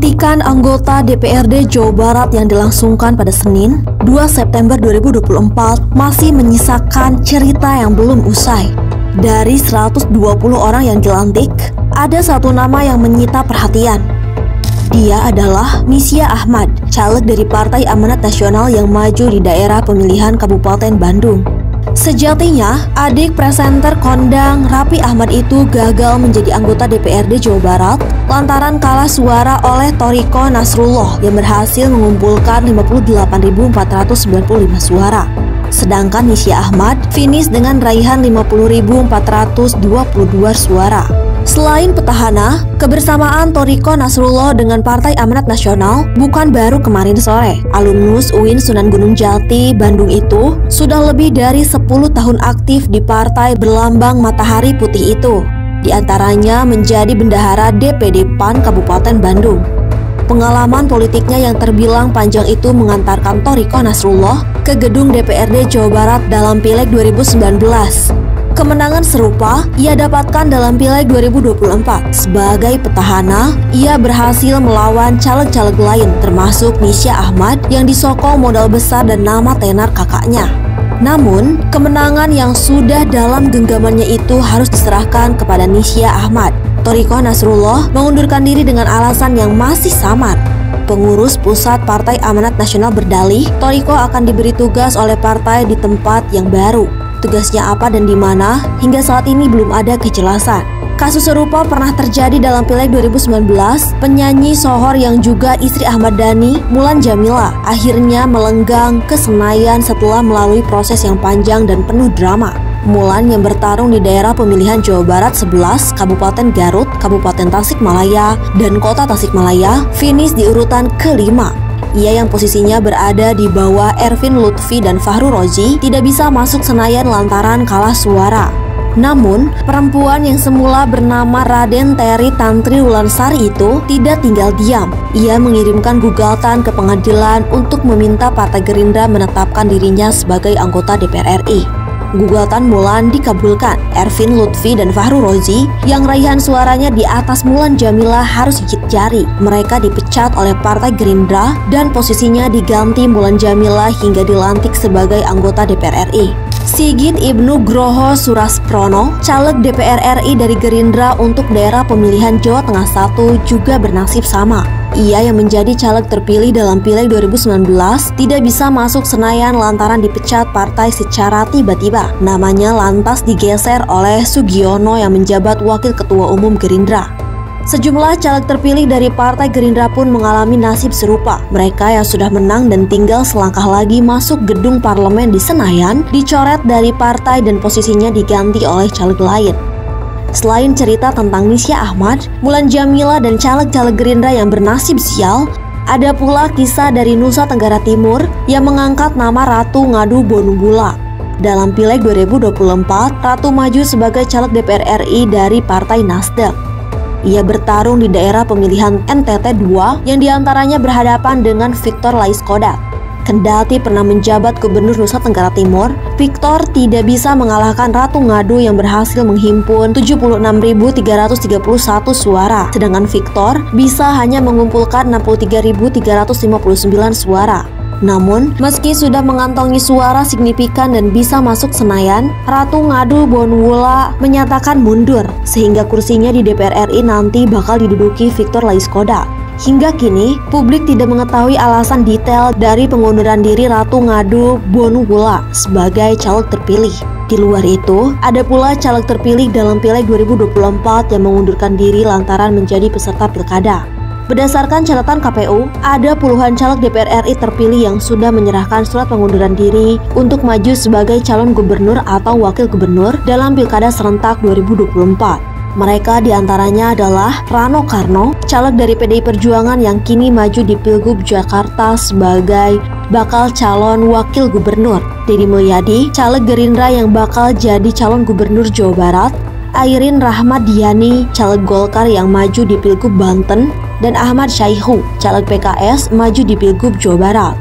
Pelantikan anggota DPRD Jawa Barat yang dilangsungkan pada Senin, 2 September 2024 masih menyisakan cerita yang belum usai. Dari 120 orang yang dilantik, ada satu nama yang menyita perhatian. Dia adalah Nisya Ahmad, caleg dari Partai Amanat Nasional yang maju di daerah pemilihan Kabupaten Bandung. Sejatinya, adik presenter kondang Raffi Ahmad itu gagal menjadi anggota DPRD Jawa Barat lantaran kalah suara oleh Thoriko Nasrullah yang berhasil mengumpulkan 58.495 suara. Sedangkan Nisya Ahmad finish dengan raihan 50.422 suara. Selain petahana, kebersamaan Thoriko Nasrullah dengan Partai Amanat Nasional bukan baru kemarin sore. Alumnus UIN Sunan Gunung Jati, Bandung itu sudah lebih dari 10 tahun aktif di partai berlambang matahari putih itu. Di antaranya menjadi bendahara DPD PAN Kabupaten Bandung. Pengalaman politiknya yang terbilang panjang itu mengantarkan Thoriko Nasrullah ke gedung DPRD Jawa Barat dalam Pileg 2019. Kemenangan serupa ia dapatkan dalam Pileg 2024. Sebagai petahana, ia berhasil melawan caleg-caleg lain termasuk Nisya Ahmad yang disokong modal besar dan nama tenar kakaknya. Namun, kemenangan yang sudah dalam genggamannya itu harus diserahkan kepada Nisya Ahmad. Thoriko Nasrullah mengundurkan diri dengan alasan yang masih samar. Pengurus pusat Partai Amanat Nasional berdalih, Thoriko akan diberi tugas oleh partai di tempat yang baru. Tugasnya apa dan di mana, hingga saat ini belum ada kejelasan. Kasus serupa pernah terjadi dalam Pileg 2019, penyanyi sohor yang juga istri Ahmad Dhani, Mulan Jameela, akhirnya melenggang ke Senayan setelah melalui proses yang panjang dan penuh drama. Mulan yang bertarung di daerah pemilihan Jawa Barat 11, Kabupaten Garut, Kabupaten Tasikmalaya, dan Kota Tasikmalaya, finish di urutan kelima. Ia yang posisinya berada di bawah Ervin Lutfi dan Fahru Rozi tidak bisa masuk Senayan lantaran kalah suara. Namun, perempuan yang semula bernama Raden Terry Tantri Wulansari itu tidak tinggal diam. Ia mengirimkan gugatan ke pengadilan untuk meminta Partai Gerindra menetapkan dirinya sebagai anggota DPR RI. Gugatan Mulan dikabulkan. Ervin Lutfi dan Fahru Rozi yang raihan suaranya di atas Mulan Jameela harus gigit jari. Mereka dipecat oleh Partai Gerindra dan posisinya diganti Mulan Jameela hingga dilantik sebagai anggota DPR RI. Sigit Ibnu Groho Surasprono, caleg DPR RI dari Gerindra untuk daerah pemilihan Jawa Tengah 1 juga bernasib sama. Ia yang menjadi caleg terpilih dalam Pileg 2019 tidak bisa masuk Senayan lantaran dipecat partai secara tiba-tiba. Namanya lantas digeser oleh Sugiono yang menjabat Wakil Ketua Umum Gerindra. Sejumlah caleg terpilih dari Partai Gerindra pun mengalami nasib serupa. Mereka yang sudah menang dan tinggal selangkah lagi masuk gedung parlemen di Senayan dicoret dari partai dan posisinya diganti oleh caleg lain. Selain cerita tentang Nisya Ahmad, Mulan Jameela dan caleg-caleg Gerindra yang bernasib sial, ada pula kisah dari Nusa Tenggara Timur yang mengangkat nama Ratu Ngadu Bonubula. Dalam Pileg 2024, Ratu maju sebagai caleg DPR RI dari Partai Nasdem. Ia bertarung di daerah pemilihan NTT 2 yang diantaranya berhadapan dengan Victor Laiskodat. Kendati pernah menjabat Gubernur Nusa Tenggara Timur, Victor tidak bisa mengalahkan Ratu Ngadu yang berhasil menghimpun 76.331 suara, sedangkan Victor bisa hanya mengumpulkan 63.359 suara. Namun, meski sudah mengantongi suara signifikan dan bisa masuk Senayan, Ratu Ngadu Bonubula menyatakan mundur, sehingga kursinya di DPR RI nanti bakal diduduki Victor Laiskodat. Hingga kini, publik tidak mengetahui alasan detail dari pengunduran diri Ratu Ngadu Bonubula sebagai caleg terpilih. Di luar itu, ada pula caleg terpilih dalam Pileg 2024 yang mengundurkan diri lantaran menjadi peserta pilkada. Berdasarkan catatan KPU, ada puluhan caleg DPR RI terpilih yang sudah menyerahkan surat pengunduran diri untuk maju sebagai calon gubernur atau wakil gubernur dalam Pilkada Serentak 2024. Mereka diantaranya adalah Rano Karno, caleg dari PDI Perjuangan yang kini maju di Pilgub Jakarta sebagai bakal calon wakil gubernur, Deddy Mulyadi, caleg Gerindra yang bakal jadi calon gubernur Jawa Barat, Airin Rahmadiani, caleg Golkar yang maju di Pilgub Banten, dan Ahmad Syaihu, caleg PKS maju di Pilgub Jawa Barat.